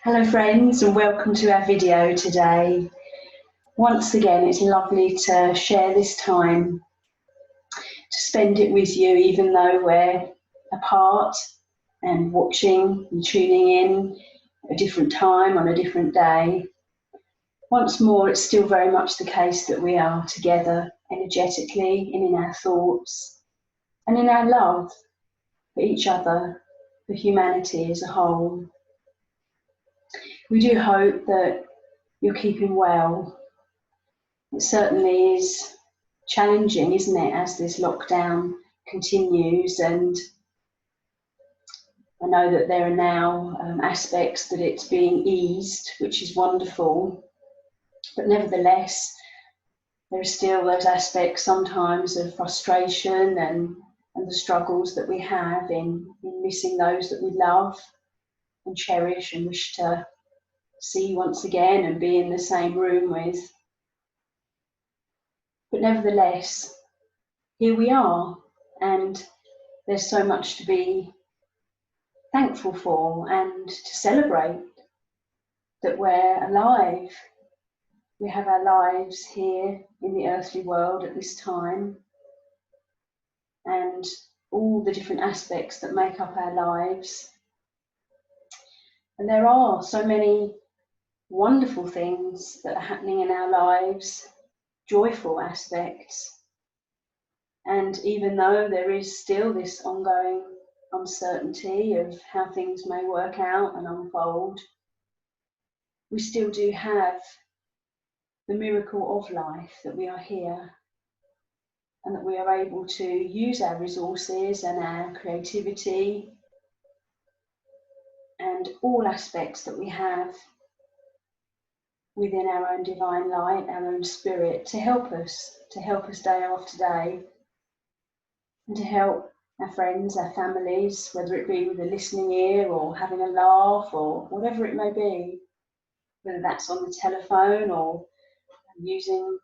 Hello friends, and welcome to our video today. Once again, it's lovely to share this time, to spend it with you even though we're apart and watching and tuning in at a different time on a different day. Once more, it's still very much the case that we are together energetically and in our thoughts and in our love for each other, for humanity as a whole. We do hope that you're keeping well. It certainly is challenging, isn't it, as this lockdown continues, and I know that there are now aspects that it's being eased, which is wonderful, but nevertheless there are still those aspects sometimes of frustration and the struggles that we have in missing those that we love and cherish and wish to see once again and be in the same room with. But nevertheless, here we are, and there's so much to be thankful for and to celebrate that we're alive. We have our lives here in the earthly world at this time, and all the different aspects that make up our lives. And there are so many wonderful things that are happening in our lives, joyful aspects. And even though there is still this ongoing uncertainty of how things may work out and unfold, we still do have the miracle of life, that we are here and that we are able to use our resources and our creativity and all aspects that we have within our own divine light, our own spirit, to help us day after day, and to help our friends, our families, whether it be with a listening ear or having a laugh or whatever it may be, whether that's on the telephone or using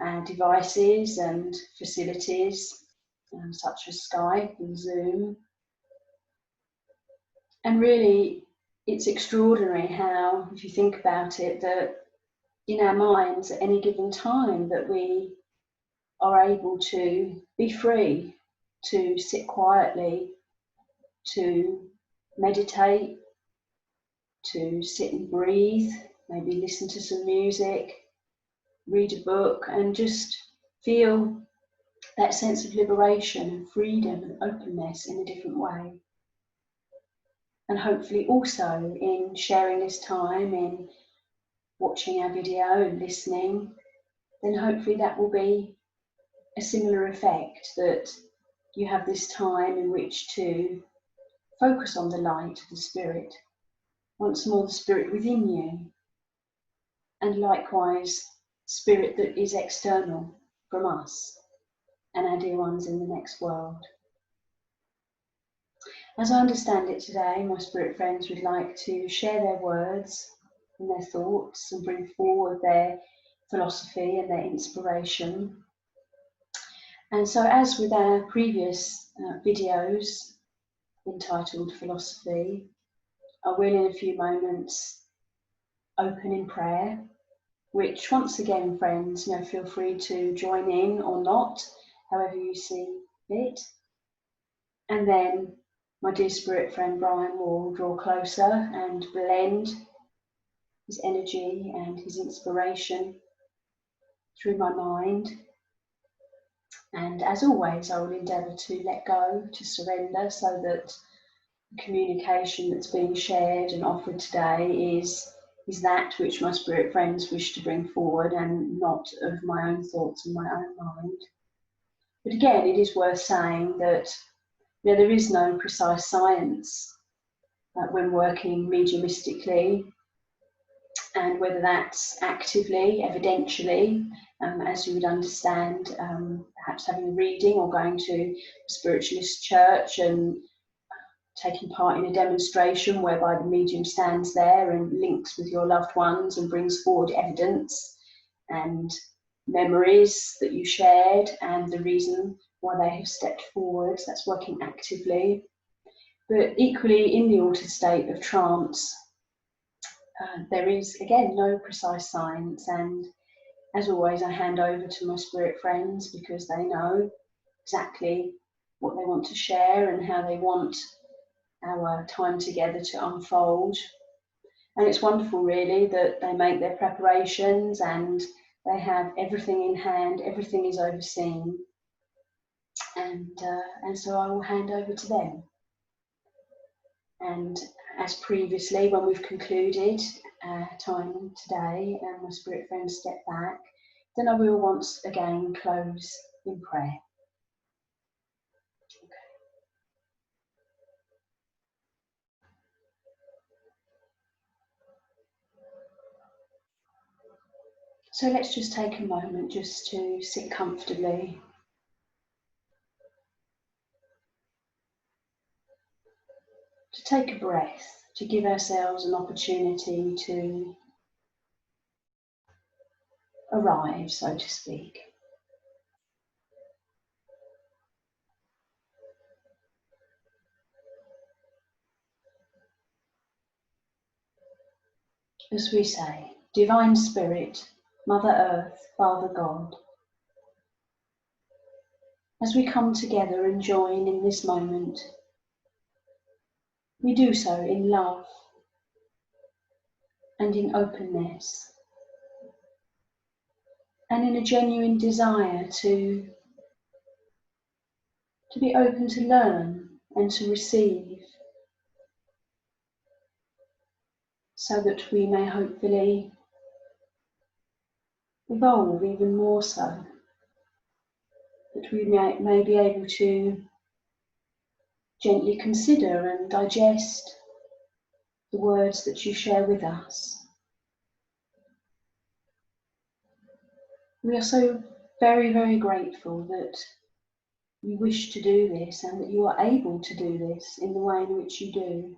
our devices and facilities such as Skype and Zoom. And really, it's extraordinary how, if you think about it, that in our minds at any given time that we are able to be free, to sit quietly, to meditate, to sit and breathe, maybe listen to some music, read a book, and just feel that sense of liberation and freedom and openness in a different way. And hopefully also in sharing this time, in watching our video and listening, then hopefully that will be a similar effect, that you have this time in which to focus on the light of the Spirit, once more the Spirit within you, and likewise Spirit that is external from us and our dear ones in the next world. As I understand it today, my spirit friends would like to share their words and their thoughts and bring forward their philosophy and their inspiration. And so, as with our previous videos entitled Philosophy, I will in a few moments open in prayer, which once again, friends, feel free to join in or not, however you see fit. And then my dear spirit friend Brian will draw closer and blend his energy and his inspiration through my mind. And as always, I will endeavour to let go, to surrender, so that the communication that's being shared and offered today is that which my spirit friends wish to bring forward, and not of my own thoughts and my own mind. But again, it is worth saying that there is no precise science when working mediumistically, and whether that's actively, evidentially, as you would understand, perhaps having a reading or going to a spiritualist church and taking part in a demonstration whereby the medium stands there and links with your loved ones and brings forward evidence and memories that you shared and the reason why they have stepped forward. That's working actively. But equally, in the altered state of trance, There is, again, no precise science, and as always, I hand over to my spirit friends because they know exactly what they want to share and how they want our time together to unfold. And it's wonderful, really, that they make their preparations and they have everything in hand, everything is overseen. And so I will hand over to them. And as previously, when we've concluded our time today and my spirit friends step back, then I will once again close in prayer. So let's just take a moment just to sit comfortably. To take a breath, to give ourselves an opportunity to arrive, so to speak. As we say, Divine Spirit, Mother Earth, Father God, as we come together and join in this moment, we do so in love and in openness and in a genuine desire to be open to learn and to receive, so that we may hopefully evolve even more so, that we may be able to gently consider and digest the words that you share with us. We are so very, very grateful that you wish to do this and that you are able to do this in the way in which you do,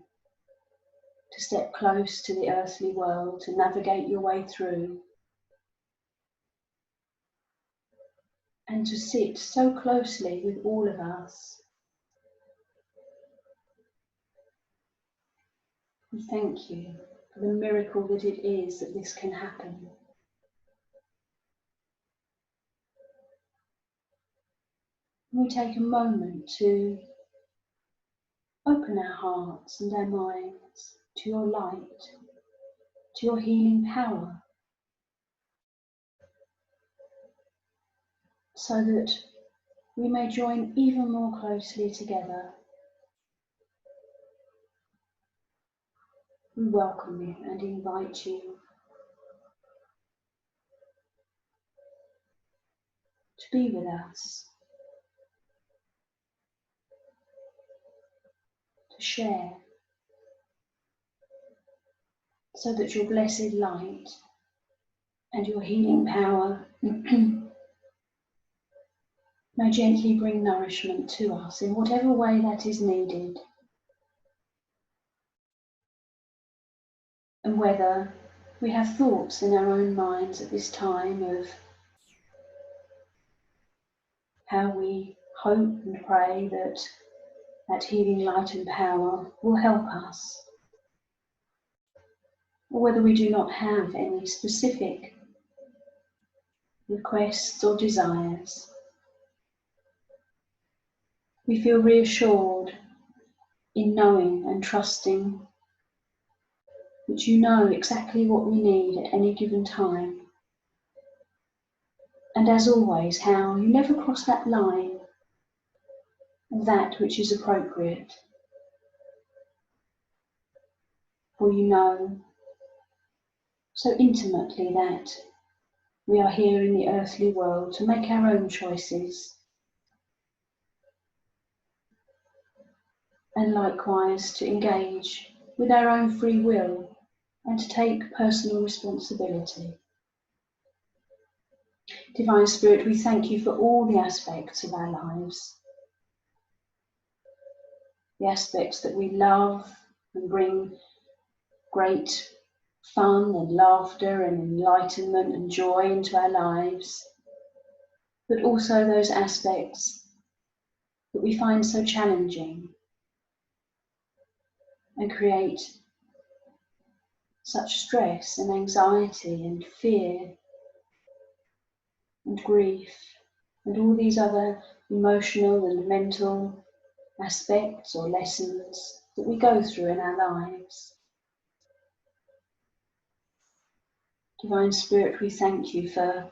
to step close to the earthly world, to navigate your way through, and to sit so closely with all of us. We thank you for the miracle that it is that this can happen. We take a moment to open our hearts and our minds to your light, to your healing power, so that we may join even more closely together. We welcome you and invite you to be with us, to share, so that your blessed light and your healing power may gently bring nourishment to us in whatever way that is needed. And whether we have thoughts in our own minds at this time of how we hope and pray that that healing light and power will help us, or whether we do not have any specific requests or desires, we feel reassured in knowing and trusting that you know exactly what we need at any given time. And as always, how you never cross that line of that which is appropriate. For you know so intimately that we are here in the earthly world to make our own choices, and likewise to engage with our own free will and to take personal responsibility. Divine Spirit, we thank you for all the aspects of our lives, the aspects that we love and bring great fun and laughter and enlightenment and joy into our lives, but also those aspects that we find so challenging and create such stress and anxiety and fear and grief and all these other emotional and mental aspects or lessons that we go through in our lives. Divine Spirit, we thank you for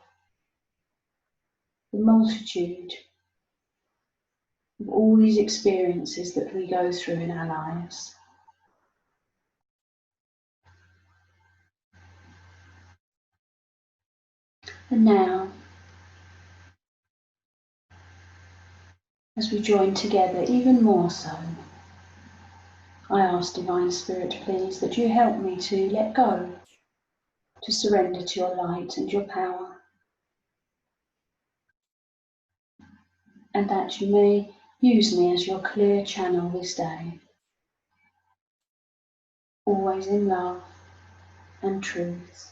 the multitude of all these experiences that we go through in our lives. And now, as we join together even more so, I ask Divine Spirit, please, that you help me to let go, to surrender to your light and your power, and that you may use me as your clear channel this day, always in love and truth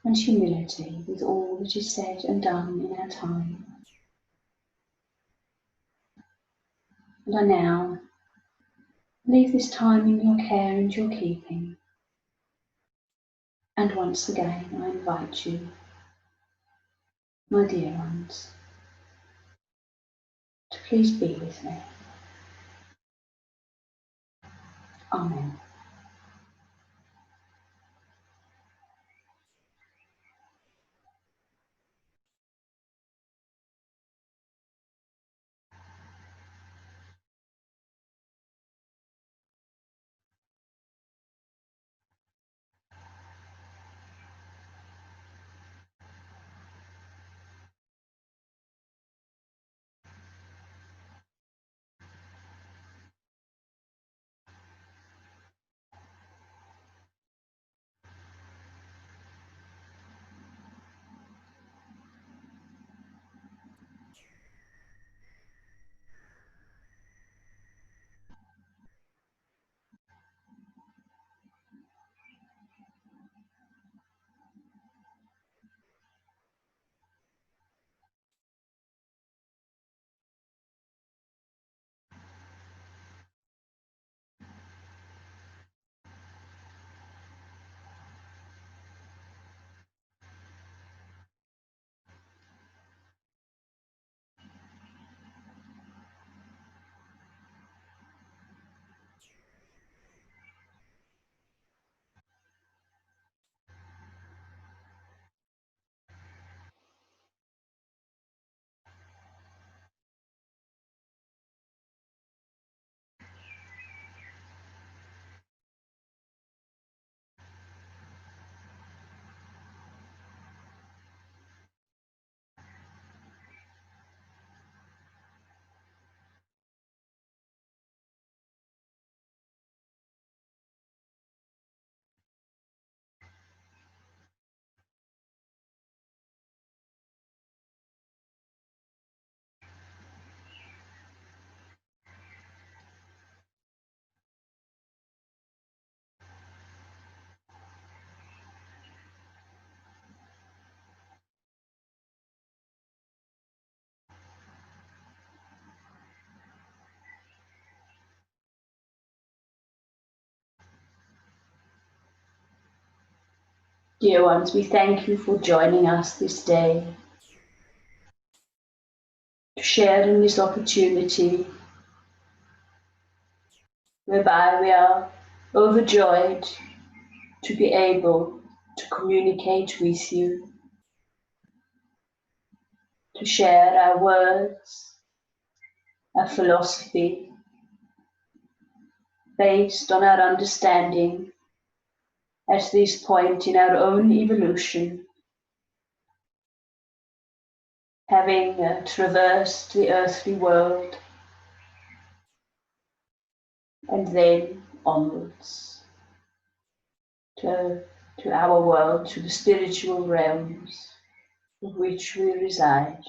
and humility with all that is said and done in our time. And I now leave this time in your care and your keeping. And once again, I invite you, my dear ones, to please be with me. Amen. Dear ones, we thank you for joining us this day, to share in this opportunity whereby we are overjoyed to be able to communicate with you, to share our words, our philosophy, based on our understanding at this point in our own evolution, having traversed the earthly world and then onwards to our world, to the spiritual realms in which we reside.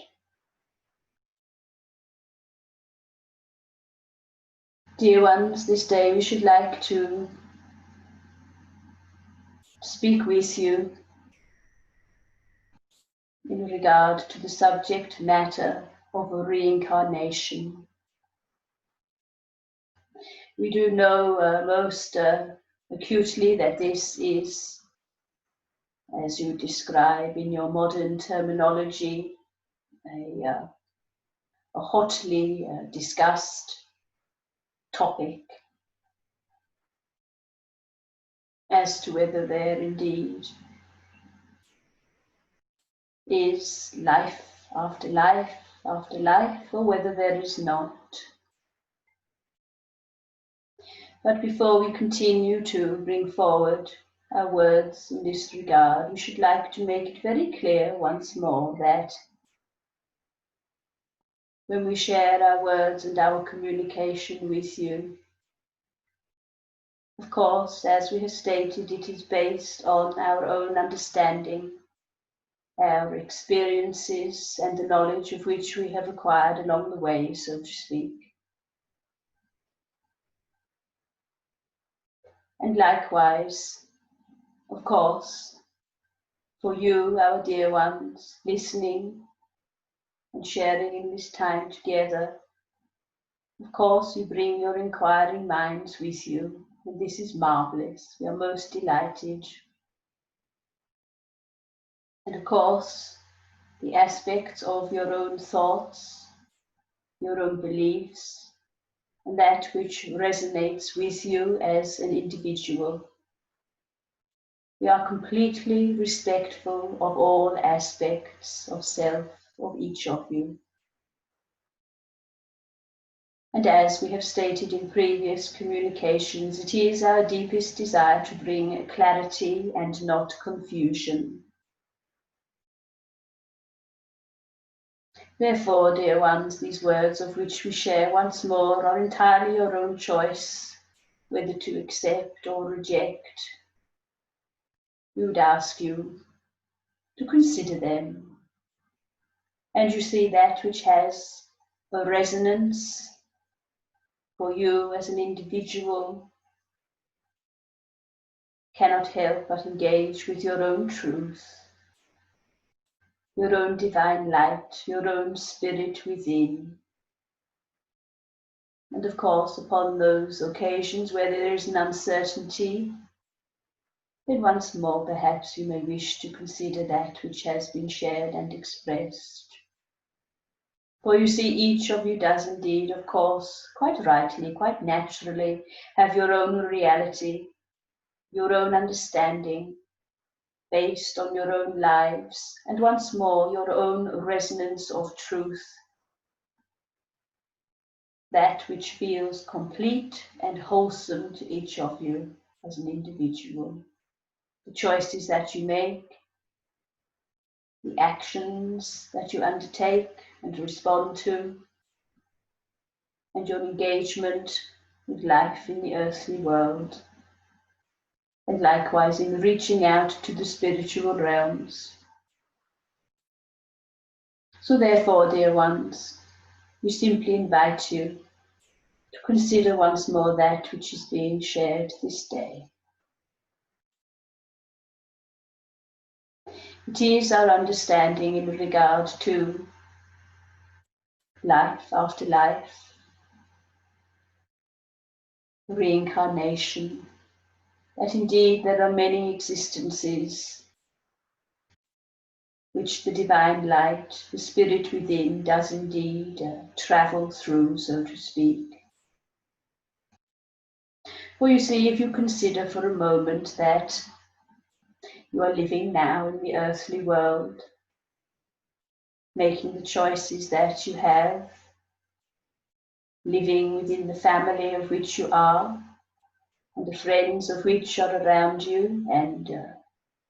Dear ones, this day we should like to speak with you in regard to the subject matter of reincarnation. We do know most acutely that this is, as you describe in your modern terminology, a hotly discussed topic as to whether there indeed is life after life after life, or whether there is not. But before we continue to bring forward our words in this regard, we should like to make it very clear once more that when we share our words and our communication with you, of course, as we have stated, it is based on our own understanding, our experiences, and the knowledge of which we have acquired along the way, so to speak. And likewise, of course, for you, our dear ones, listening and sharing in this time together, of course, you bring your inquiring minds with you, and this is marvelous. We are most delighted. And of course, the aspects of your own thoughts, your own beliefs, and that which resonates with you as an individual. We are completely respectful of all aspects of self of each of you. And as we have stated in previous communications, it is our deepest desire to bring clarity and not confusion. Therefore, dear ones, these words of which we share once more are entirely your own choice, whether to accept or reject. We would ask you to consider them. And you see that which has a resonance for you as an individual cannot help but engage with your own truth, your own divine light, your own spirit within. And of course, upon those occasions where there is an uncertainty, then once more perhaps you may wish to consider that which has been shared and expressed. For you see, each of you does indeed, of course, quite rightly, quite naturally, have your own reality, your own understanding, based on your own lives, and once more your own resonance of truth, that which feels complete and wholesome to each of you as an individual. The choices that you make, the actions that you undertake and respond to, and your engagement with life in the earthly world, and likewise in reaching out to the spiritual realms. So therefore, dear ones, we simply invite you to consider once more that which is being shared this day. It is our understanding in regard to life after life, reincarnation, that indeed there are many existences which the divine light, the spirit within, does indeed travel through, so to speak. For you see, if you consider for a moment that you are living now in the earthly world, making the choices that you have, living within the family of which you are, and the friends of which are around you, and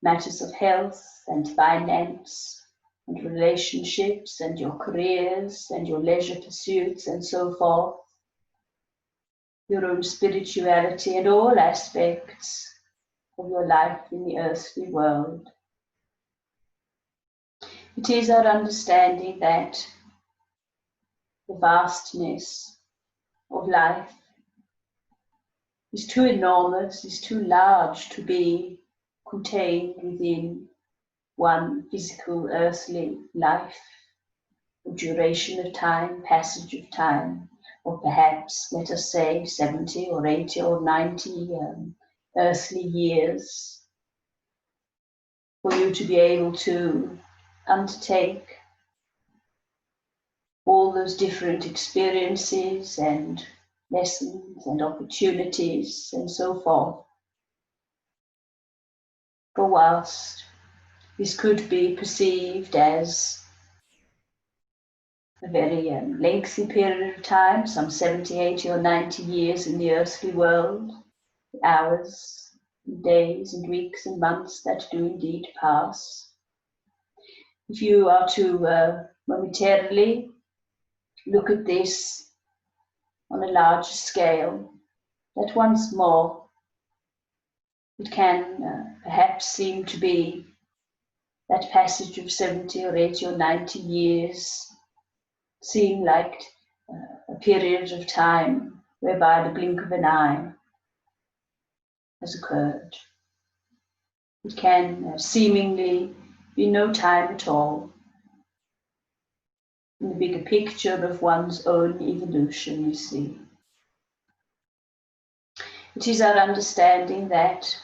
matters of health and finance and relationships and your careers and your leisure pursuits and so forth, your own spirituality and all aspects of your life in the earthly world. It is our understanding that the vastness of life is too enormous, is too large to be contained within one physical earthly life, or duration of time, passage of time, or perhaps, let us say, 70 or 80 or 90 earthly years for you to be able to undertake all those different experiences and lessons and opportunities and so forth. For whilst this could be perceived as a very lengthy period of time, some 70, 80 or 90 years in the earthly world, hours, days and weeks and months that do indeed pass. If you are to momentarily look at this on a larger scale, that once more it can perhaps seem to be that passage of 70 or 80 or 90 years seem like a period of time whereby the blink of an eye has occurred. It can seemingly be no time at all in the bigger picture of one's own evolution, you see. It is our understanding that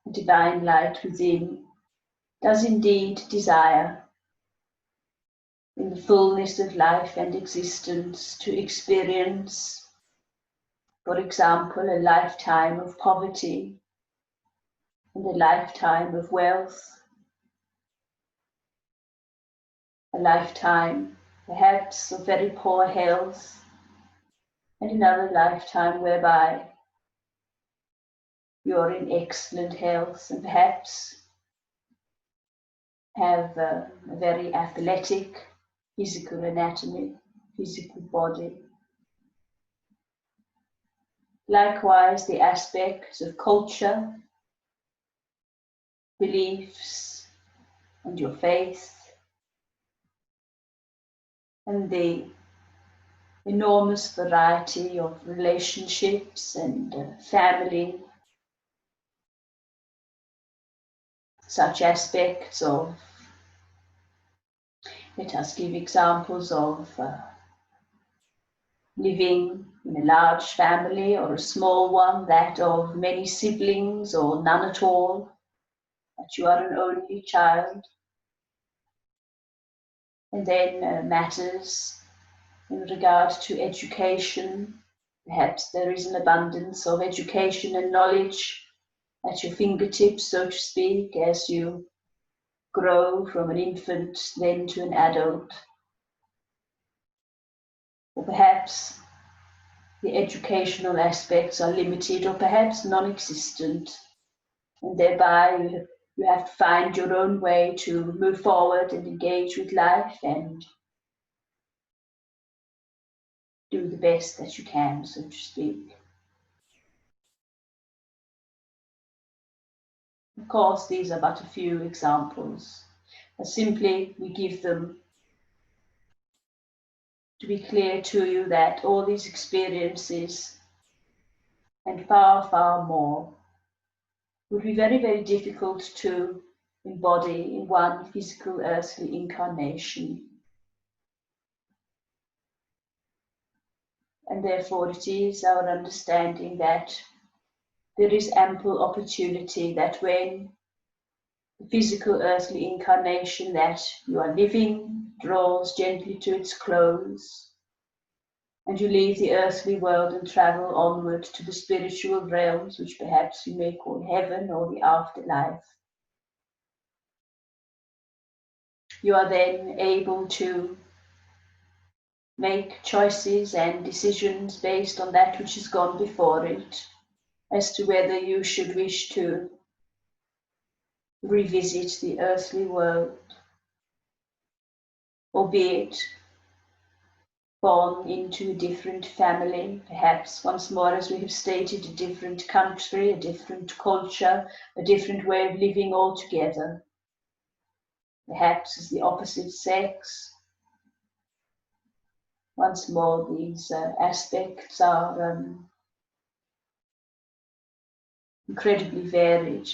the divine light within does indeed desire, in the fullness of life and existence, to experience, for example, a lifetime of poverty and a lifetime of wealth, a lifetime perhaps of very poor health, and another lifetime whereby you're in excellent health and perhaps have a very athletic physical anatomy, physical body. Likewise, the aspects of culture, beliefs, and your faith, and the enormous variety of relationships and family, such aspects of, let us give examples of living in a large family or a small one, that of many siblings or none at all, that you are an only child. And then matters in regard to education. Perhaps there is an abundance of education and knowledge at your fingertips, so to speak, as you grow from an infant then to an adult. Or perhaps the educational aspects are limited or perhaps non-existent, and thereby you have to find your own way to move forward and engage with life and do the best that you can, so to speak. Of course, these are but a few examples, but simply we give them to be clear to you that all these experiences and far, far more would be very, very difficult to embody in one physical earthly incarnation. And therefore it is our understanding that there is ample opportunity that when the physical earthly incarnation that you are living draws gently to its close, and you leave the earthly world and travel onward to the spiritual realms, which perhaps you may call heaven or the afterlife, you are then able to make choices and decisions based on that which has gone before it, as to whether you should wish to revisit the earthly world, albeit born into a different family, perhaps once more, as we have stated, a different country, a different culture, a different way of living altogether, perhaps as the opposite sex. Once more, these aspects are incredibly varied.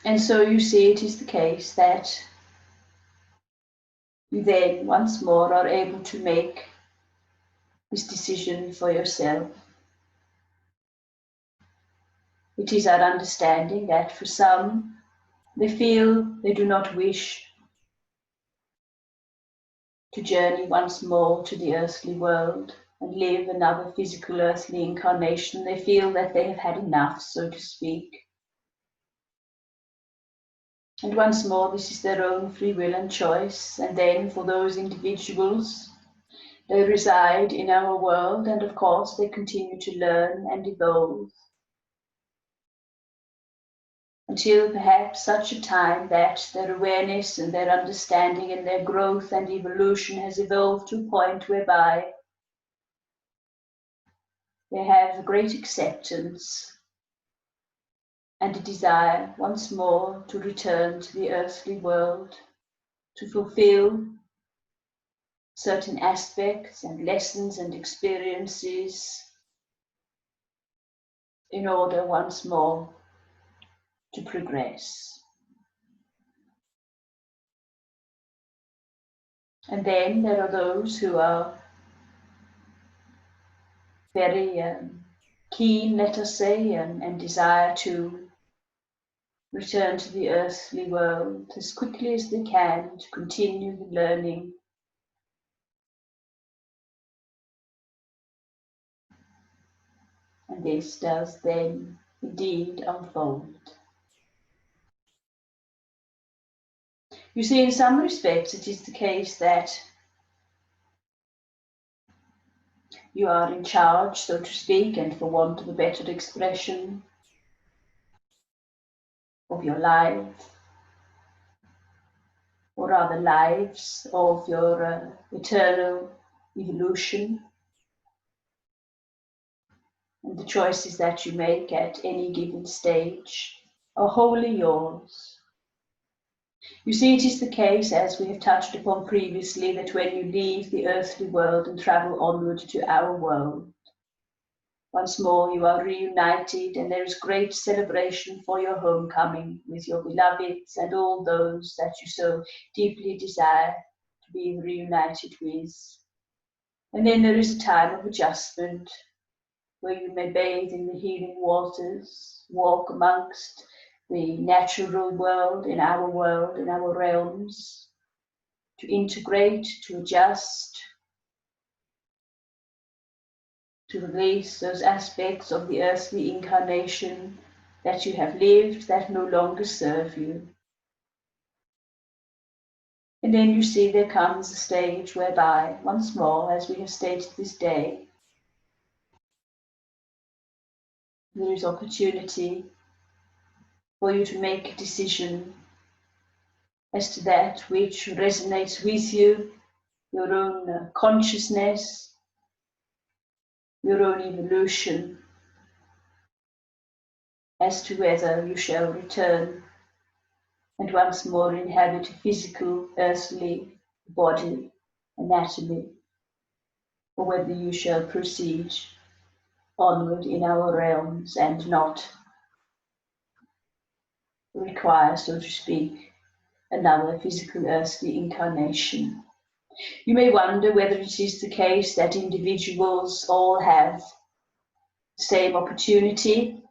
And so you see, it is the case that you then once more are able to make this decision for yourself. It is our understanding that for some, they feel they do not wish to journey once more to the earthly world and live another physical earthly incarnation. They feel that they have had enough, so to speak. And once more, this is their own free will and choice. And then for those individuals, they reside in our world, and of course they continue to learn and evolve until perhaps such a time that their awareness and their understanding and their growth and evolution has evolved to a point whereby they have a great acceptance and a desire once more to return to the earthly world, to fulfill certain aspects and lessons and experiences in order once more to progress. And then there are those who are very keen, let us say, and desire to return to the earthly world as quickly as they can to continue the learning. And this does then indeed unfold. You see, in some respects, it is the case that you are in charge, so to speak, and for want of a better expression, of your life, or rather lives of your eternal evolution, and the choices that you make at any given stage are wholly yours. You see, it is the case, as we have touched upon previously, that when you leave the earthly world and travel onward to our world, once more you are reunited, and there is great celebration for your homecoming with your beloveds and all those that you so deeply desire to be reunited with. And then there is a time of adjustment where you may bathe in the healing waters, walk amongst the natural world, in our realms, to integrate, to adjust, to release those aspects of the earthly incarnation that you have lived that no longer serve you. And then you see there comes a stage whereby, once more, as we have stated this day, there is opportunity for you to make a decision as to that which resonates with you, your own consciousness, your own evolution, as to whether you shall return and once more inhabit a physical, earthly body, anatomy, or whether you shall proceed onward in our realms and not require, so to speak, another physical, earthly incarnation. You may wonder whether it is the case that individuals all have the same opportunity,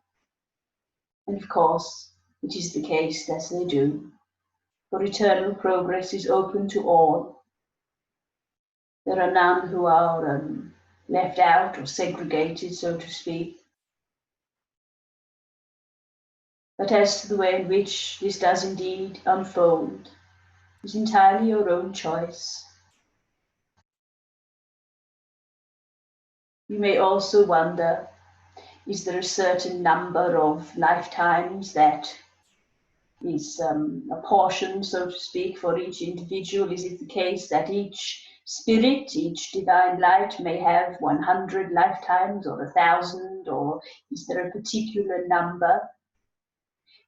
and of course, it is the case that they do. For eternal progress is open to all. There are none who are left out or segregated, so to speak. But as to the way in which this does indeed unfold is entirely your own choice. You may also wonder, is there a certain number of lifetimes that is apportioned, so to speak, for each individual? Is it the case that each spirit, each divine light may have 100 lifetimes or 1,000, or is there a particular number?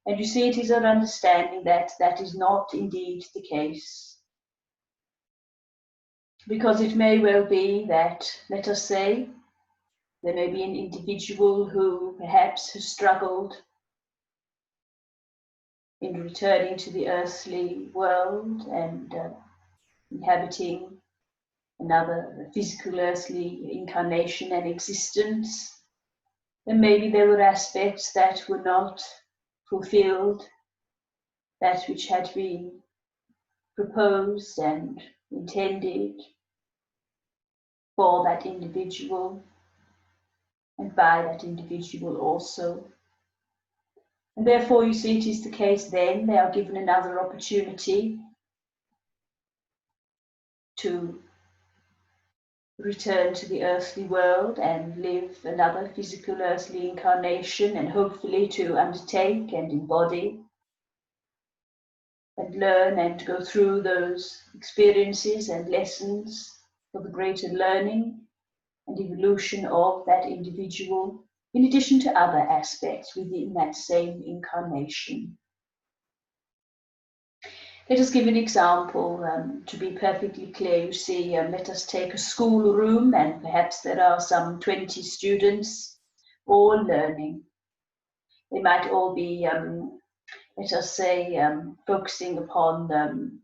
And you see, it is our understanding that that is not indeed the case. Because it may well be that, let us say, there may be an individual who perhaps has struggled in returning to the earthly world and inhabiting another physical earthly incarnation and existence, then maybe there were aspects that were not fulfilled, that which had been proposed and intended for that individual and by that individual also. And therefore, you see, it is the case then they are given another opportunity to return to the earthly world and live another physical earthly incarnation, and hopefully to undertake and embody and learn and go through those experiences and lessons for the greater learning and evolution of that individual, in addition to other aspects within that same incarnation. Let us give an example to be perfectly clear. You see, let us take a school room, and perhaps there are some 20 students all learning. They might all be, let us say, focusing upon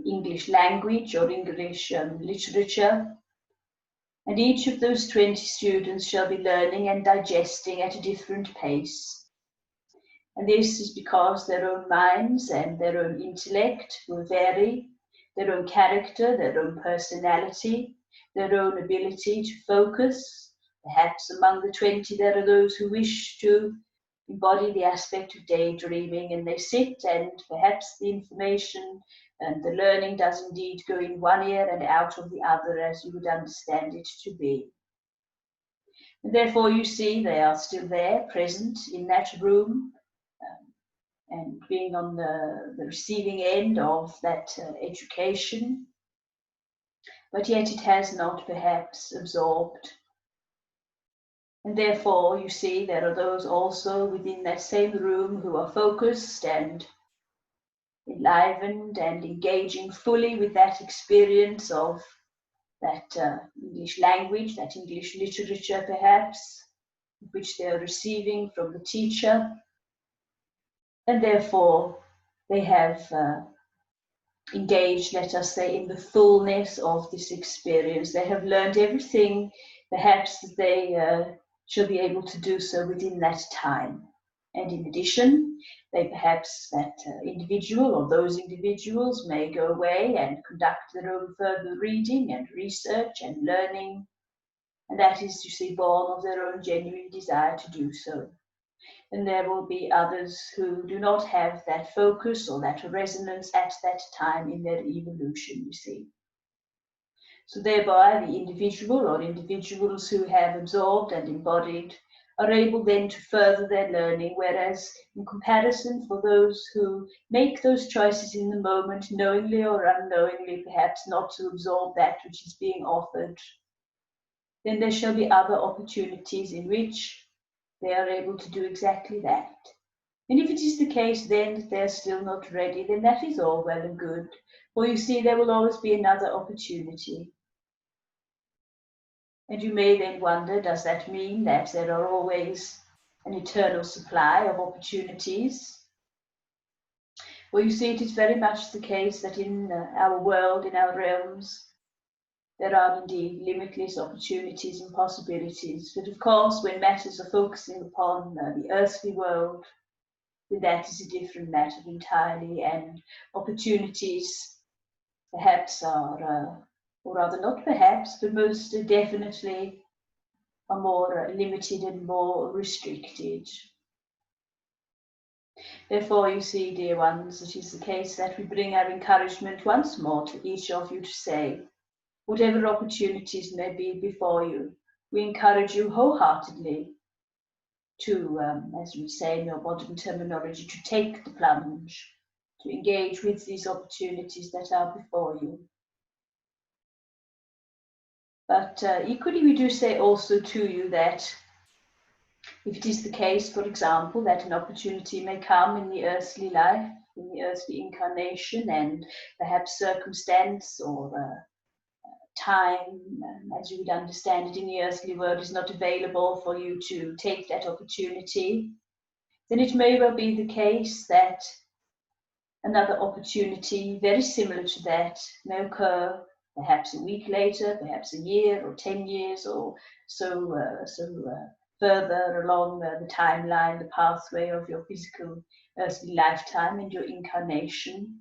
English language or English literature. And each of those 20 students shall be learning and digesting at a different pace. And this is because their own minds and their own intellect will vary, their own character, their own personality, their own ability to focus. Perhaps among the 20 there are those who wish to embody the aspect of daydreaming, and they sit, and perhaps the information and the learning does indeed go in one ear and out of the other, as you would understand it to be. And therefore, you see, they are still there, present in that room, and being on the receiving end of that education, but yet it has not perhaps absorbed. And therefore, you see, there are those also within that same room who are focused and enlivened and engaging fully with that experience of that English language, that English literature perhaps, which they are receiving from the teacher. And therefore, they have engaged, let us say, in the fullness of this experience. They have learned everything, perhaps, that they shall be able to do so within that time. And in addition, they perhaps, that individual or those individuals may go away and conduct their own further reading and research and learning. And that is, you see, born of their own genuine desire to do so. And there will be others who do not have that focus or that resonance at that time in their evolution, you see. So thereby the individual or individuals who have absorbed and embodied are able then to further their learning, whereas in comparison for those who make those choices in the moment, knowingly or unknowingly, perhaps not to absorb that which is being offered, then there shall be other opportunities in which they are able to do exactly that. And if it is the case then that they're still not ready, then that is all well and good. For you see, there will always be another opportunity. And you may then wonder, does that mean that there are always an eternal supply of opportunities? Well, you see, it is very much the case that in our world, in our realms, there are indeed limitless opportunities and possibilities. But of course, when matters are focusing upon the earthly world, then that is a different matter entirely, and opportunities perhaps are, or rather not perhaps, but most definitely are more limited and more restricted. Therefore, you see, dear ones, it is the case that we bring our encouragement once more to each of you to say, whatever opportunities may be before you, we encourage you wholeheartedly to, as we say in your modern terminology, to take the plunge, to engage with these opportunities that are before you. But equally, we do say also to you that if it is the case, for example, that an opportunity may come in the earthly life, in the earthly incarnation, and perhaps circumstance or time, as you would understand it in the earthly world, is not available for you to take that opportunity, then it may well be the case that another opportunity very similar to that may occur perhaps a week later, perhaps a year or 10 years or so, further along the timeline, the pathway of your physical earthly lifetime and your incarnation.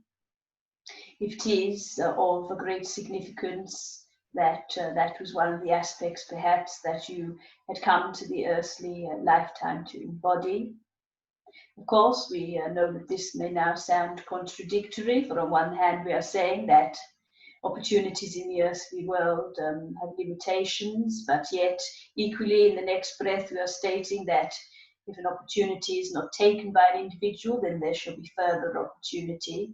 If it is of a great significance that that was one of the aspects perhaps that you had come to the earthly lifetime to embody. Of course, we know that this may now sound contradictory, for on one hand we are saying that opportunities in the earthly world have limitations, but yet equally in the next breath we are stating that if an opportunity is not taken by an individual, then there shall be further opportunity.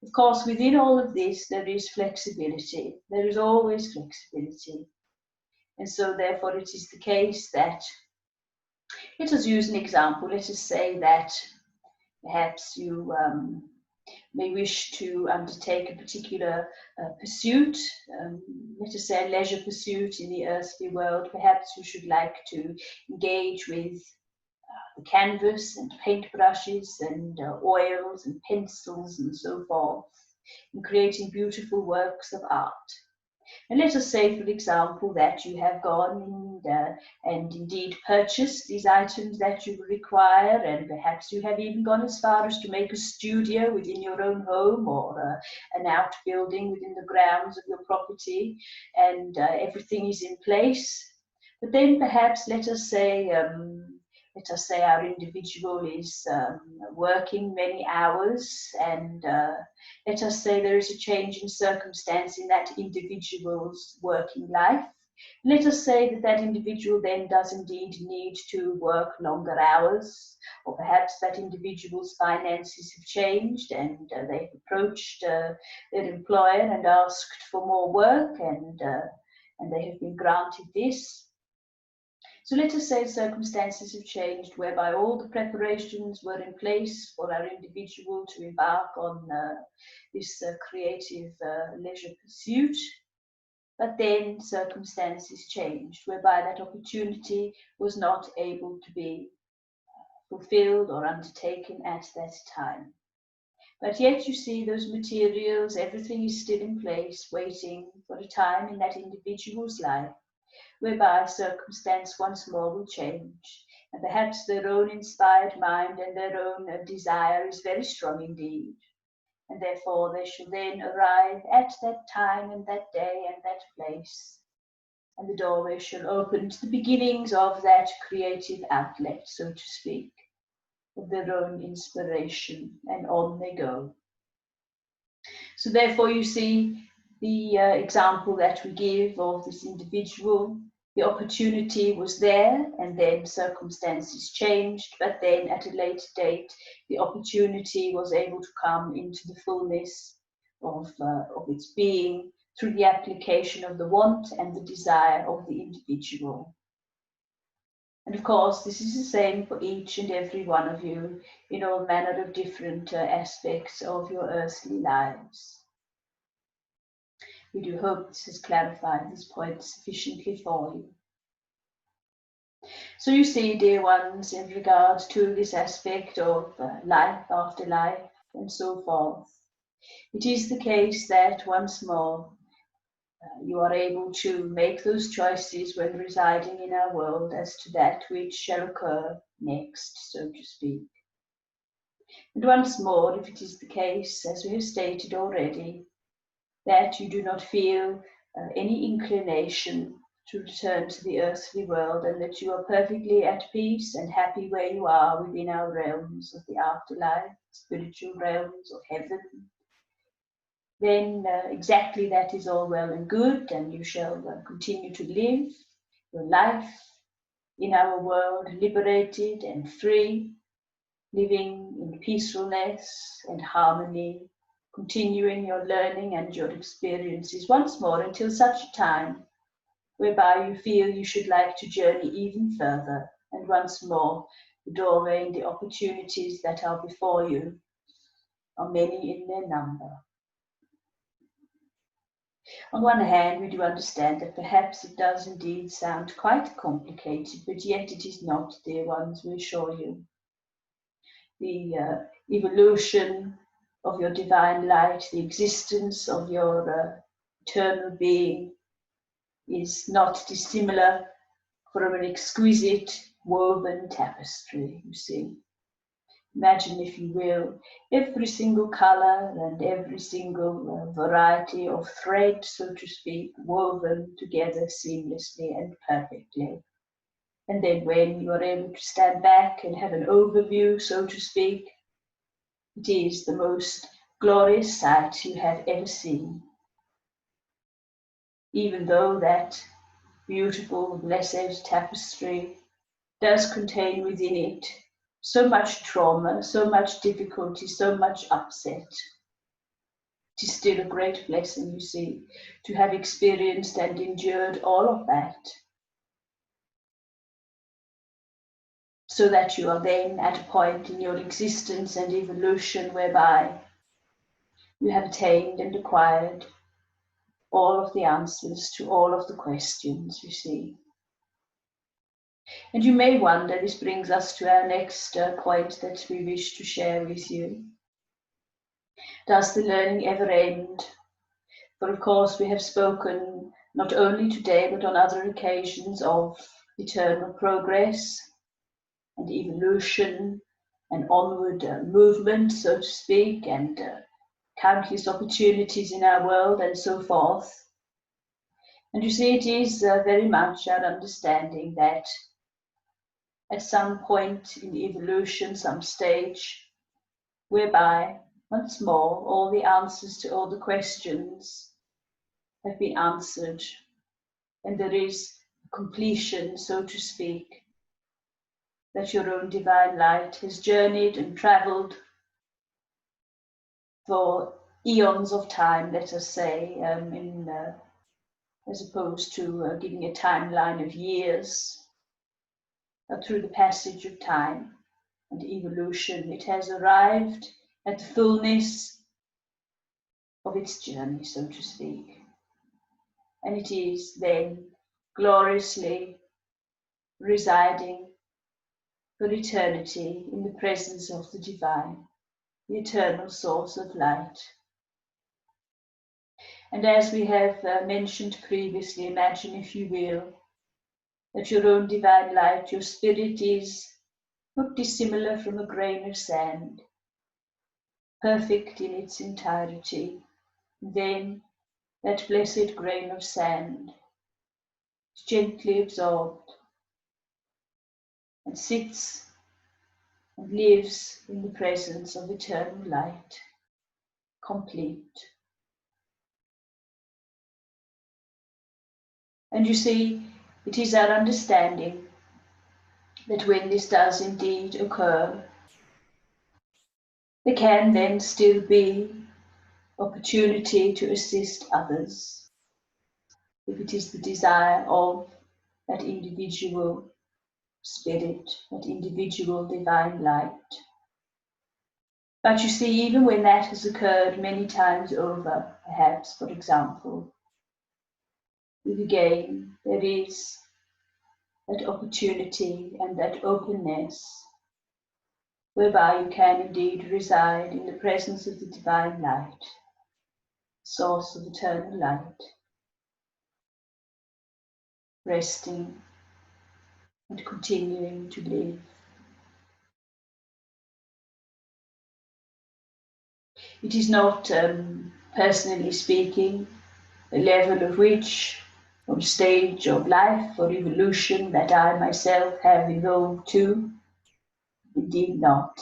Of course, within all of this, there is flexibility. There is always flexibility. And so therefore it is the case that, let us use an example. Let us say that perhaps you may wish to undertake a particular pursuit, let us say a leisure pursuit in the earthly world. Perhaps you should like to engage with the canvas and paintbrushes and oils and pencils and so forth in creating beautiful works of art. And let us say, for example, that you have gone and indeed purchased these items that you require, and perhaps you have even gone as far as to make a studio within your own home or an outbuilding within the grounds of your property, and everything is in place. But then perhaps let us say our individual is working many hours, and let us say there is a change in circumstance in that individual's working life. Let us say that that individual then does indeed need to work longer hours, or perhaps that individual's finances have changed and they've approached their employer and asked for more work, and they have been granted this. So let us say circumstances have changed whereby all the preparations were in place for our individual to embark on this creative leisure pursuit. But then circumstances changed whereby that opportunity was not able to be fulfilled or undertaken at that time. But yet you see those materials, everything is still in place, waiting for a time in that individual's life whereby circumstance once more will change, and perhaps their own inspired mind and their own desire is very strong indeed, and therefore they shall then arrive at that time and that day and that place, and the doorway shall open to the beginnings of that creative outlet, so to speak, of their own inspiration, and on they go. So therefore you see the example that we give of this individual. The opportunity was there, and then circumstances changed, but then at a later date the opportunity was able to come into the fullness of its being through the application of the want and the desire of the individual. And of course this is the same for each and every one of you in all manner of different aspects of your earthly lives. We do hope this has clarified this point sufficiently for you. So you see, dear ones, in regard to this aspect of life after life and so forth, it is the case that once more you are able to make those choices when residing in our world as to that which shall occur next, so to speak. And once more, if it is the case, as we have stated already, that you do not feel any inclination to return to the earthly world, and that you are perfectly at peace and happy where you are within our realms of the afterlife, spiritual realms of heaven, then exactly that is all well and good, and you shall continue to live your life in our world, liberated and free, living in peacefulness and harmony, continuing your learning and your experiences once more until such a time whereby you feel you should like to journey even further, and once more the doorway and the opportunities that are before you are many in their number. On one hand, we do understand that perhaps it does indeed sound quite complicated, but yet it is not, dear ones, we assure you. The evolution of your divine light, the existence of your eternal being is not dissimilar from an exquisite woven tapestry, you see. Imagine, if you will, every single color and every single variety of thread, so to speak, woven together seamlessly and perfectly. And then when you are able to stand back and have an overview, so to speak, it is the most glorious sight you have ever seen. Even though that beautiful, blessed tapestry does contain within it so much trauma, so much difficulty, so much upset, it is still a great blessing, you see, to have experienced and endured all of that, so that you are then at a point in your existence and evolution whereby you have attained and acquired all of the answers to all of the questions, you see. And you may wonder, this brings us to our next point that we wish to share with you. Does the learning ever end? For of course we have spoken not only today but on other occasions of eternal progress and evolution and onward movement, so to speak, and countless opportunities in our world and so forth. And you see, it is very much our understanding that at some point in evolution, some stage, whereby once more all the answers to all the questions have been answered, and there is completion, so to speak, that your own divine light has journeyed and traveled for eons of time, let us say, as opposed to giving a timeline of years, through the passage of time and evolution, it has arrived at the fullness of its journey, so to speak. And it is then gloriously residing for eternity in the presence of the divine, the eternal source of light. And as we have mentioned previously, imagine, if you will, that your own divine light, your spirit, is not dissimilar from a grain of sand, perfect in its entirety. Then that blessed grain of sand is gently absorbed and sits and lives in the presence of eternal light, complete. And you see, it is our understanding that when this does indeed occur, there can then still be opportunity to assist others, if it is the desire of that individual spirit, that individual divine light. But you see, even when that has occurred many times over, perhaps, for example, again, there is that opportunity and that openness whereby you can indeed reside in the presence of the divine light, source of eternal light, resting and continuing to live. It is not, personally speaking, a level of which, or stage of life or evolution that I myself have evolved to. Indeed not.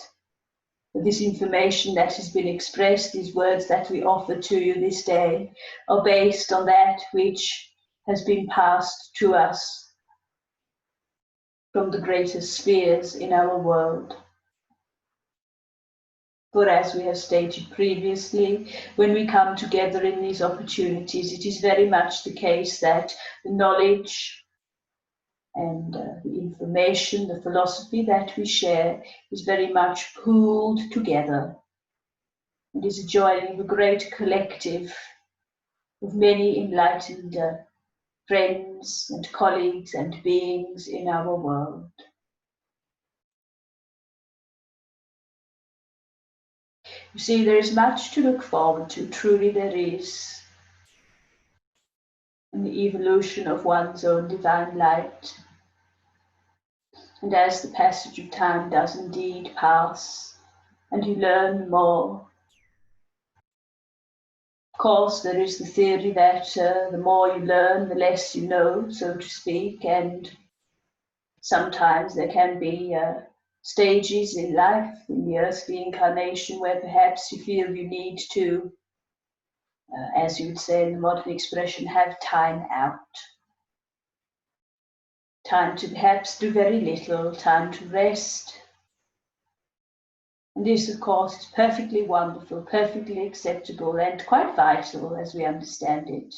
But this information that has been expressed, these words that we offer to you this day, are based on that which has been passed to us from the greatest spheres in our world. For as we have stated previously, when we come together in these opportunities, it is very much the case that the knowledge and the information, the philosophy that we share is very much pooled together and is a joining of a great collective of many enlightened friends and colleagues and beings in our world. You see, there is much to look forward to, truly there is. in the evolution of one's own divine light. And as the passage of time does indeed pass, and you learn more, of course, there is the theory that the more you learn, the less you know, so to speak, and sometimes there can be stages in life, in the earthly incarnation, where perhaps you feel you need to, as you would say in the modern expression, have time out. Time to perhaps do very little, time to rest. And this, of course, is perfectly wonderful, perfectly acceptable, and quite vital as we understand it.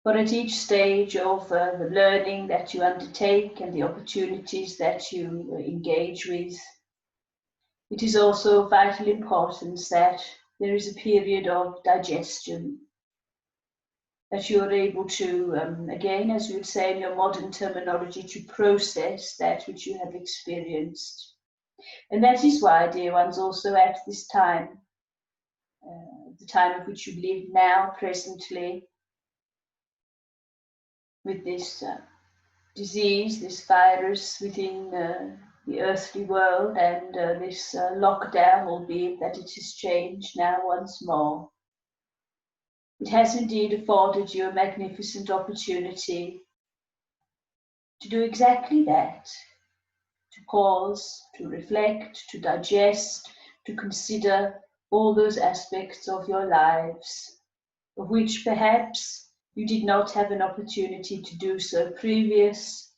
But at each stage of the learning that you undertake and the opportunities that you engage with, it is also of vital importance that there is a period of digestion, that you are able to, again, as we would say in your modern terminology, to process that which you have experienced. And that is why, dear ones, also at this time, the time of which you live now, presently, with this disease, this virus within the earthly world, and this lockdown, albeit that it has changed now once more. It has indeed afforded you a magnificent opportunity to do exactly that, to pause, to reflect, to digest, to consider all those aspects of your lives, of which perhaps you did not have an opportunity to do so previous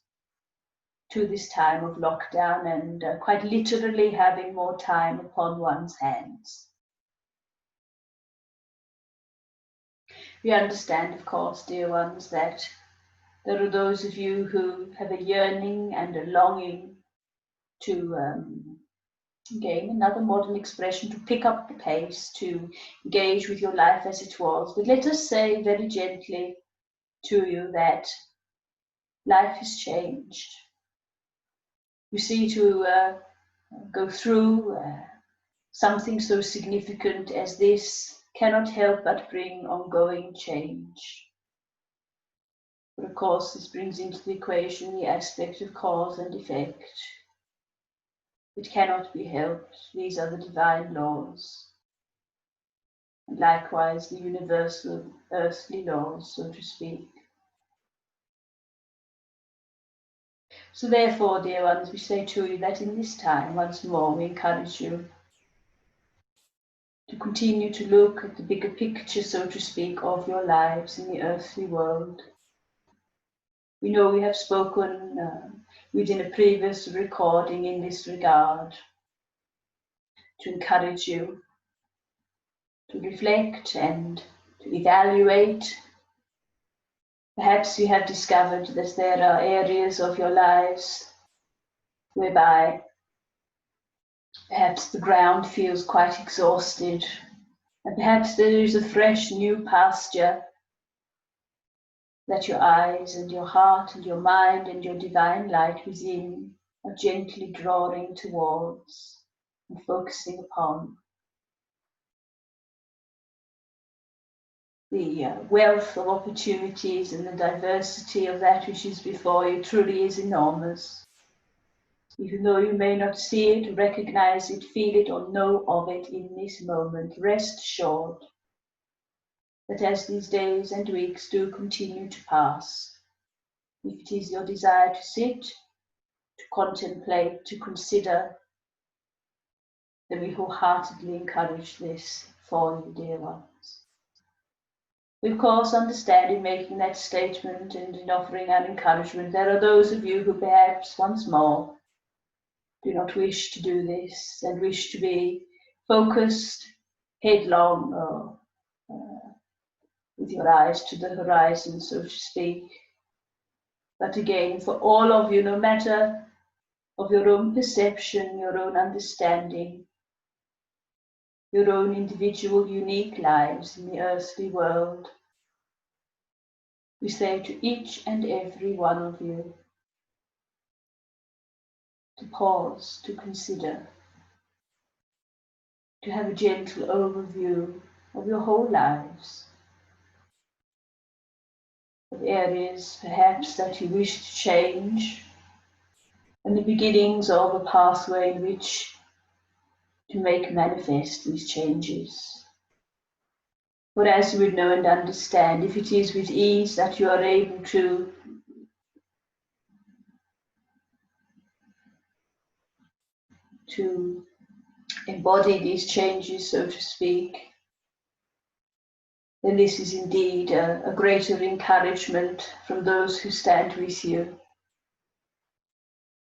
to this time of lockdown, and quite literally having more time upon one's hands. We understand, of course, dear ones, that there are those of you who have a yearning and a longing to, again, another modern expression, to pick up the pace, to engage with your life as it was. But let us say very gently to you that life has changed. You see, to go through something so significant as this cannot help but bring ongoing change. But of course, this brings into the equation the aspect of cause and effect. It cannot be helped. These are the divine laws. And likewise, the universal earthly laws, so to speak. So therefore, dear ones, we say to you that in this time, once more, we encourage you to continue to look at the bigger picture, so to speak, of your lives in the earthly world. We know we have spoken within a previous recording in this regard, to encourage you to reflect and to evaluate. Perhaps you have discovered that there are areas of your lives whereby perhaps the ground feels quite exhausted, and perhaps there is a fresh new pasture that your eyes and your heart and your mind and your divine light within are gently drawing towards and focusing upon. The wealth of opportunities and the diversity of that which is before you truly is enormous. Even though you may not see it, recognize it, feel it, or know of it in this moment, rest assured that as these days and weeks do continue to pass, if it is your desire to sit, to contemplate, to consider, then we wholeheartedly encourage this for you, dear ones. We, of course, understand in making that statement and in offering our encouragement, there are those of you who perhaps once more do not wish to do this and wish to be focused, headlong, or with your eyes to the horizon, so to speak. But again, for all of you, no matter of your own perception, your own understanding, your own individual unique lives in the earthly world, we say to each and every one of you to pause, to consider, to have a gentle overview of your whole lives, of areas perhaps that you wish to change, and the beginnings of a pathway in which to make manifest these changes. For as you would know and understand, if it is with ease that you are able to embody these changes, so to speak, then this is indeed a greater encouragement from those who stand with you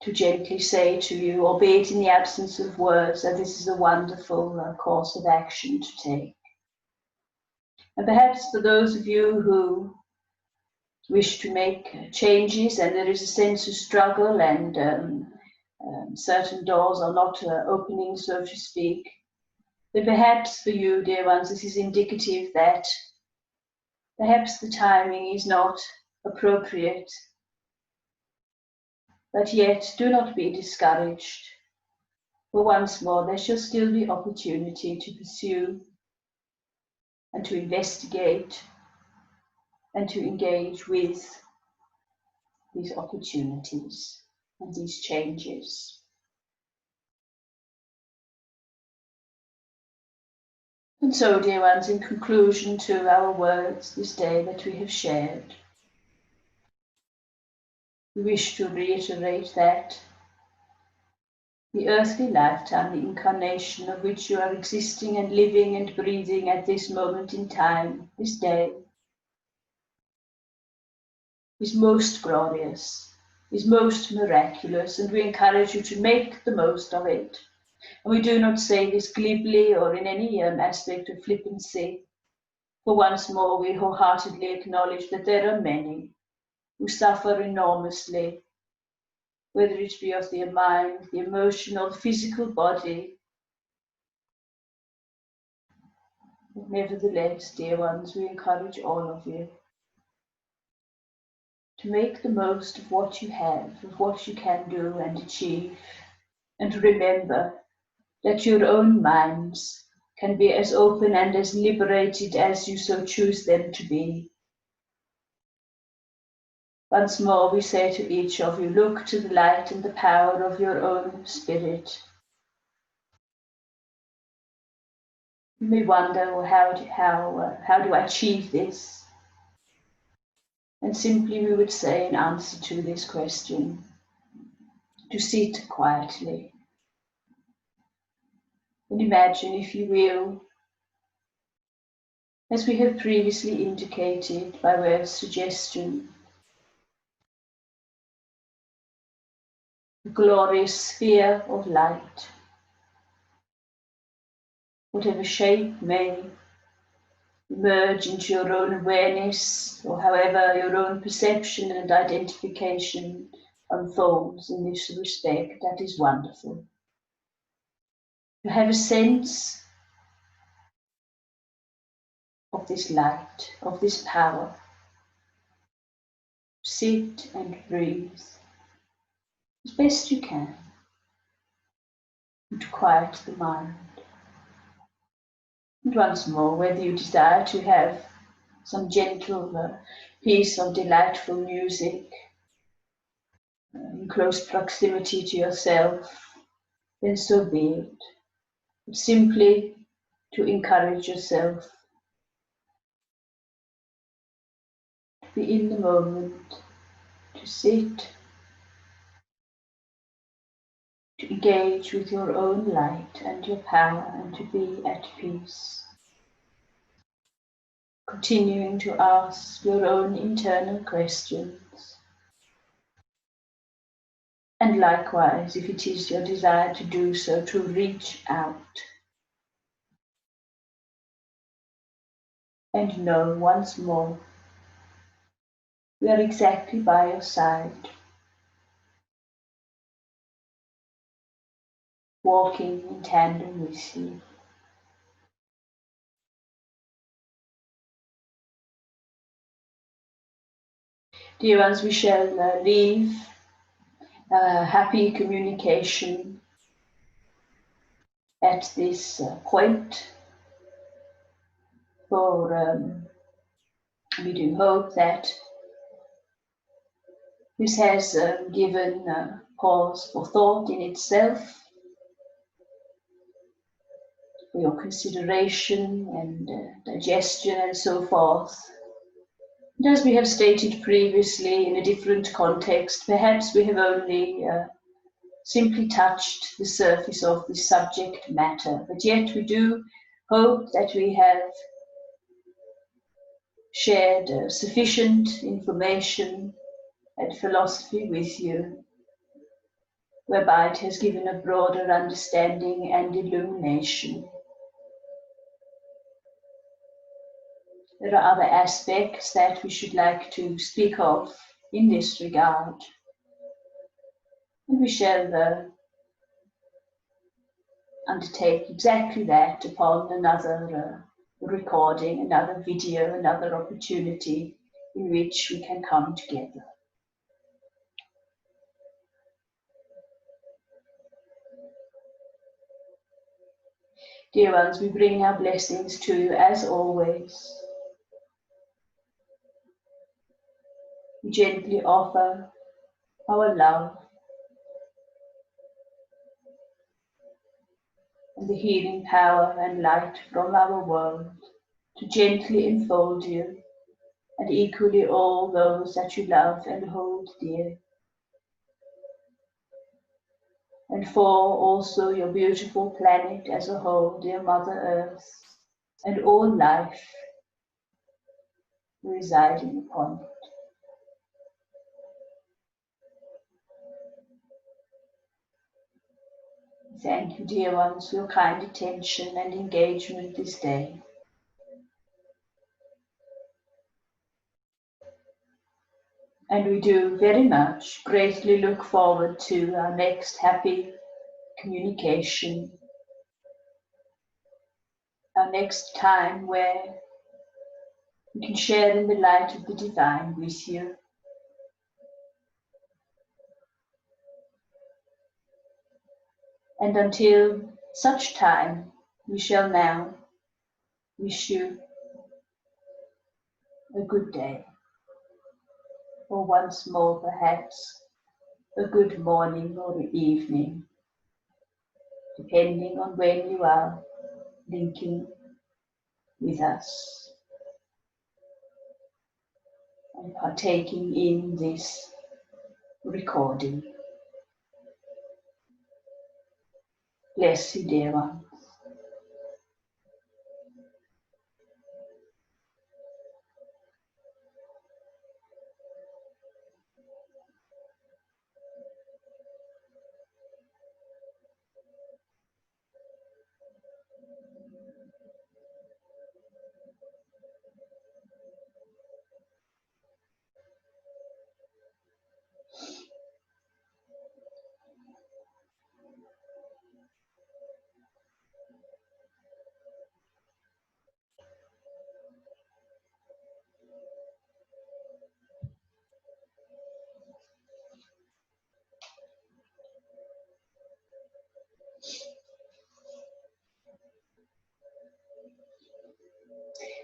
to gently say to you, albeit in the absence of words, that this is a wonderful course of action to take. And perhaps for those of you who wish to make changes and there is a sense of struggle and certain doors are not opening, so to speak, then perhaps for you, dear ones, this is indicative that perhaps the timing is not appropriate. But yet, do not be discouraged. For once more, there shall still be opportunity to pursue and to investigate and to engage with these opportunities and these changes. And so, dear ones, in conclusion to our words this day that we have shared, we wish to reiterate that the earthly lifetime, the incarnation of which you are existing and living and breathing at this moment in time, this day, is most glorious, is most miraculous, and we encourage you to make the most of it. And we do not say this glibly or in any aspect of flippancy, for once more we wholeheartedly acknowledge that there are many who suffer enormously, whether it be of the mind, the emotional, physical body. Nevertheless, dear ones, we encourage all of you to make the most of what you have, of what you can do and achieve, and to remember that your own minds can be as open and as liberated as you so choose them to be. Once more we say to each of you, look to the light and the power of your own spirit. You may wonder, well, how do I achieve this? And simply we would say in answer to this question, to sit quietly. And imagine, if you will, as we have previously indicated by way of suggestion, the glorious sphere of light, whatever shape may emerge into your own awareness, or however your own perception and identification unfolds in this respect, that is wonderful. To have a sense of this light, of this power, sit and breathe as best you can, and to quiet the mind. And once more, whether you desire to have some gentle piece of delightful music in close proximity to yourself, then so be it. But simply to encourage yourself to be in the moment, to sit, to engage with your own light and your power, and to be at peace. Continuing to ask your own internal questions. And likewise, if it is your desire to do so, to reach out and know once more we are exactly by your side, walking in tandem with you. Dear ones, we shall leave happy communication at this point, for we do hope that This has given pause for thought in itself, for your consideration and digestion and so forth. And as we have stated previously in a different context, perhaps we have only simply touched the surface of the subject matter, but yet we do hope that we have shared sufficient information and philosophy with you, whereby it has given a broader understanding and illumination. There are other aspects that we should like to speak of in this regard, and we shall undertake exactly that upon another recording, another video, another opportunity in which we can come together. Dear ones, we bring our blessings to you as always. We gently offer our love and the healing power and light from our world to gently enfold you and equally all those that you love and hold dear. And for also your beautiful planet as a whole, dear Mother Earth, and all life residing upon it. Thank you, dear ones, for your kind attention and engagement this day. And we do very much greatly look forward to our next happy communication, our next time where we can share in the light of the divine with you. And until such time, we shall now wish you a good day, or once more perhaps a good morning or evening, depending on when you are linking with us and partaking in this recording. Bless you, dear one.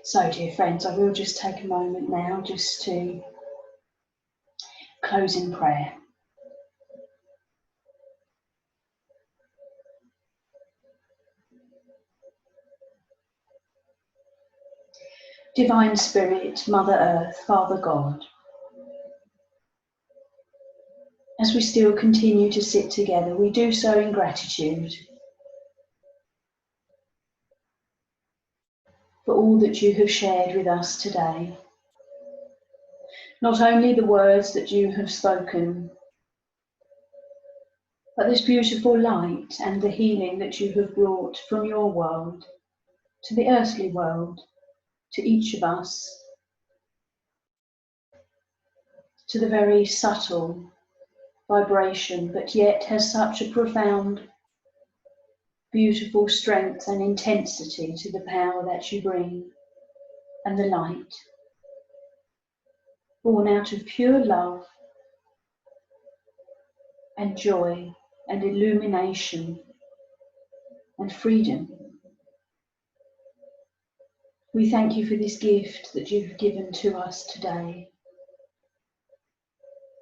So, dear friends, I will just take a moment now just to close in prayer. Divine Spirit, Mother Earth, Father God, as we still continue to sit together, we do so in gratitude for all that you have shared with us today. Not only the words that you have spoken, but this beautiful light and the healing that you have brought from your world to the earthly world, to each of us, to the very subtle vibration, but yet has such a profound, beautiful strength and intensity to the power that you bring, and the light, born out of pure love and joy and illumination and freedom. We thank you for this gift that you've given to us today.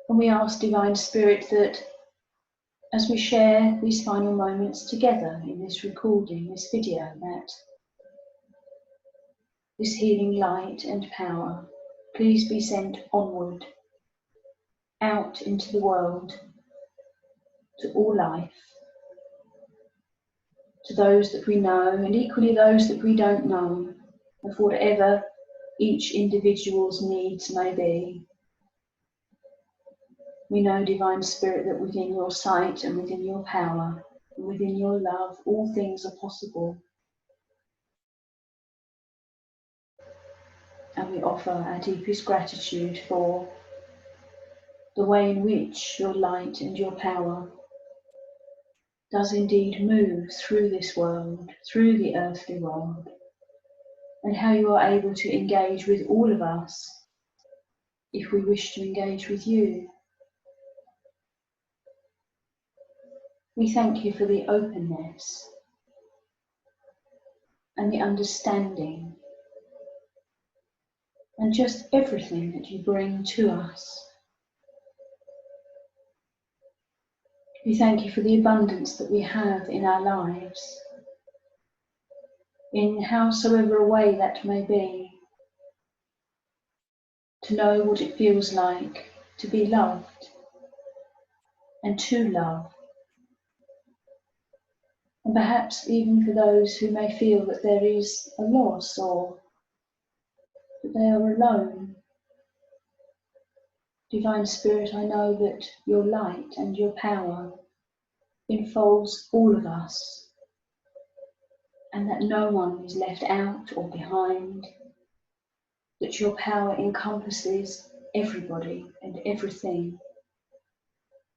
And we ask Divine Spirit that as we share these final moments together in this recording, this video, that this healing light and power please be sent onward, out into the world, to all life, to those that we know and equally those that we don't know, of whatever each individual's needs may be. We know, Divine Spirit, that within your sight and within your power and within your love, all things are possible. And we offer our deepest gratitude for the way in which your light and your power does indeed move through this world, through the earthly world, and how you are able to engage with all of us if we wish to engage with you. We thank you for the openness and the understanding and just everything that you bring to us. We thank you for the abundance that we have in our lives, in howsoever a way that may be, to know what it feels like to be loved and to love. And perhaps even for those who may feel that there is a loss or that they are alone. Divine Spirit, I know that your light and your power enfolds all of us, and that no one is left out or behind, that your power encompasses everybody and everything,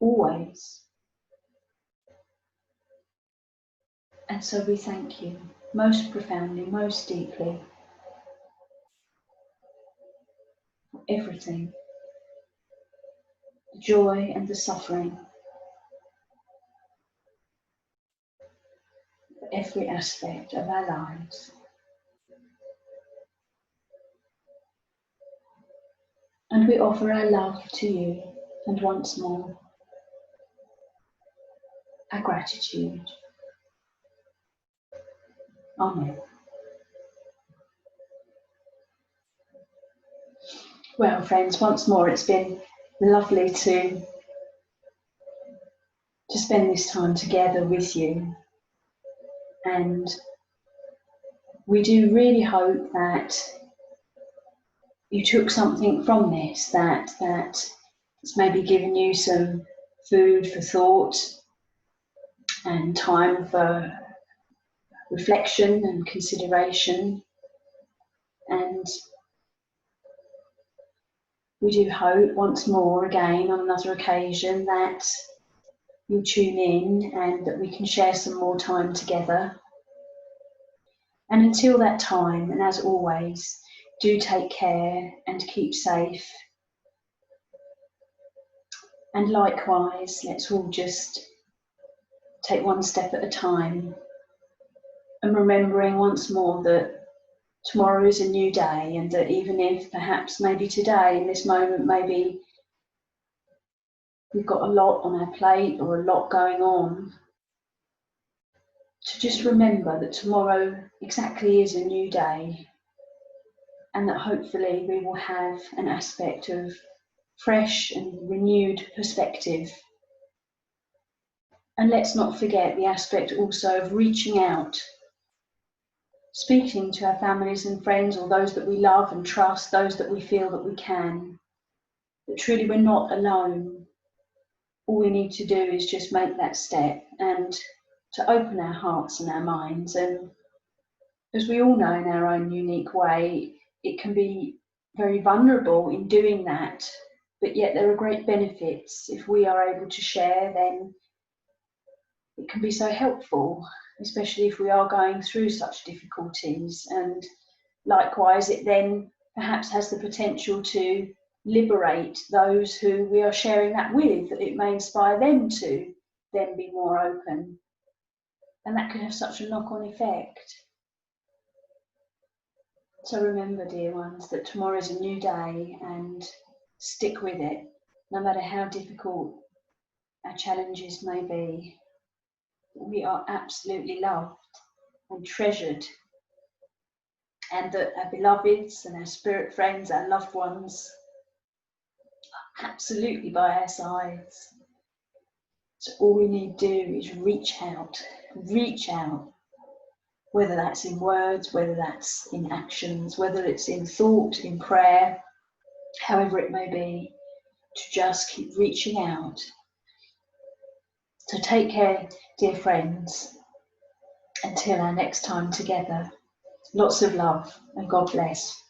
always. And so we thank you most profoundly, most deeply, for everything, the joy and the suffering, for every aspect of our lives. And we offer our love to you, and once more, our gratitude. Amen. Well, friends, once more, it's been lovely to spend this time together with you. And we do really hope that you took something from this, that it's maybe given you some food for thought and time for reflection and consideration. And we do hope once more, again, on another occasion, that you'll tune in and that we can share some more time together. And until that time, and as always, do take care and keep safe. And likewise, let's all just take one step at a time, and remembering once more that tomorrow is a new day, and that even if perhaps maybe today in this moment maybe we've got a lot on our plate or a lot going on, to just remember that tomorrow exactly is a new day, and that hopefully we will have an aspect of fresh and renewed perspective. And let's not forget the aspect also of reaching out, speaking to our families and friends, or those that we love and trust, those that we feel that we can, that truly we're not alone. All we need to do is just make that step and to open our hearts and our minds. And as we all know, in our own unique way, it can be very vulnerable in doing that, but yet there are great benefits. If we are able to share, then it can be so helpful, especially if we are going through such difficulties. And likewise, it then perhaps has the potential to liberate those who we are sharing that with. It may inspire them to then be more open, and that can have such a knock-on effect. So remember, dear ones, that tomorrow is a new day, and stick with it. no matter how difficult our challenges may be, we are absolutely loved and treasured, and that our beloveds and our spirit friends, our loved ones, are absolutely by our sides. So all we need to do is reach out, whether that's in words, whether that's in actions, whether it's in thought, in prayer, however it may be, to just keep reaching out. So take care, dear friends, until our next time together. Lots of love and God bless.